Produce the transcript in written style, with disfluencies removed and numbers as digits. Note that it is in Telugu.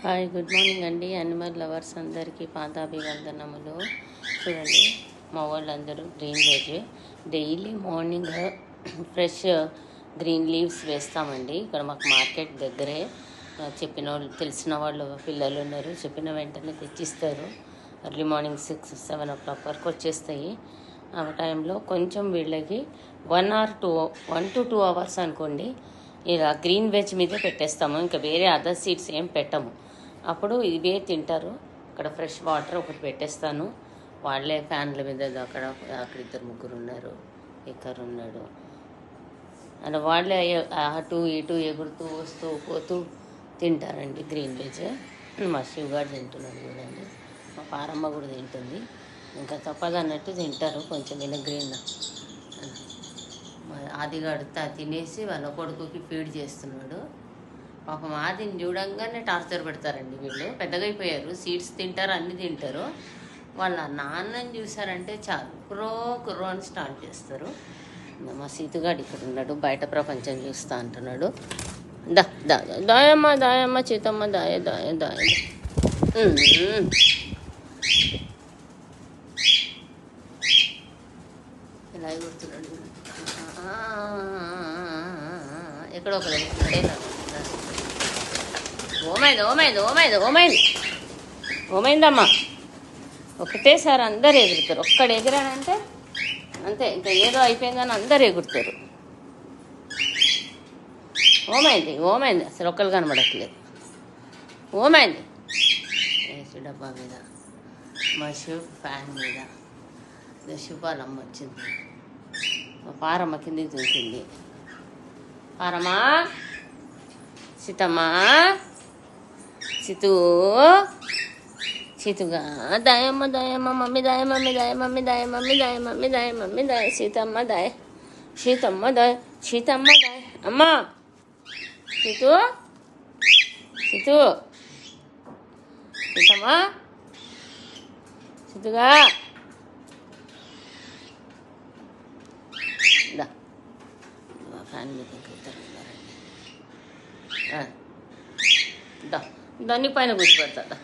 హాయ్, గుడ్ మార్నింగ్ అండి. యానిమల్ లవర్స్ అందరికీ పాదాభివందనములు. చూడండి, మా వాళ్ళందరూ green veg daily morning fresh green leaves వేస్తామండి. ఇక్కడ మాకు మార్కెట్ దగ్గరే. చెప్పిన వాళ్ళు, తెలిసిన వాళ్ళు పిల్లలు ఉన్నారు, చెప్పిన వెంటనే తెచ్చిస్తారు. ఎర్లీ మార్నింగ్ 6-7 o'clock వరకు వచ్చేస్తాయి. ఆ టైంలో కొంచెం వీళ్ళకి 1 to 2 hours అనుకోండి, ఇలా గ్రీన్ వెజ్ మీదే పెట్టేస్తాము. ఇంకా వేరే అదర్ సీడ్స్ ఏం పెట్టము. అప్పుడు ఇవే తింటారు. ఇక్కడ ఫ్రెష్ వాటర్ ఒకటి పెట్టేస్తాను. వాళ్ళే ఫ్యాన్ల మీద అక్కడ 2-3 ఉన్నారు, ఇక్కడ ఉన్నాడు. అలా వాళ్ళే అటు ఇటు ఎగురుతూ వస్తూ పోతూ తింటారండి గ్రీన్ వెజ్. మా శివగాడు తింటున్నాడు చూడండి, మా పారమ్మ కూడా తింటుంది. ఇంకా తప్పదన్నట్టు తింటారు కొంచెం. ఇలా గ్రీన్ ఆదిగాడు తినేసి వాళ్ళ కొడుకుకి ఫీడ్ చేస్తున్నాడు. పాపం ఆదిని చూడంగానే టార్చర్ పెడతారండి వీళ్ళు. పెద్దగా అయిపోయారు, సీడ్స్ తింటారు, అన్నీ తింటారు. వాళ్ళ నాన్నని చూసారంటే చాలు కుర్రో అని స్టార్ట్ చేస్తారు. మా సీతుగాడు ఇక్కడ ఉన్నాడు, బయట ప్రపంచం చూస్తా అంటున్నాడు. దాయమ్మ చీతమ్మ దాయ ఇలా ఎగురుతున్నాడు. ఎక్కడో ఒక ఓమైందమ్మా. ఒకటేసారి అందరు ఎగురుతారు. ఒక్కడు ఎగిరానంటే అంతే, ఇంకా ఏదో అయిపోయిందని అందరు ఎగురుతారు. ఓమైంది అసలు ఒక్కరు కనబడట్లేదు. ఓమైంది ఏసీ డబ్బా మీద, మా షూప్ ఫ్యాన్ మీద శుభాలమ్మ వచ్చింది. మా పారమ్మ కిందికి చూసింది. పారమ్మా, సీతమ్మా, సీతుగా దాయమ్మ మమ్మీ దాయ సీతమ్మ దాయ అమ్మా సీతమ్మా సీతుగా ఫ్యాన్ మీద దాన్ని పైన కూర్చోబెడతా.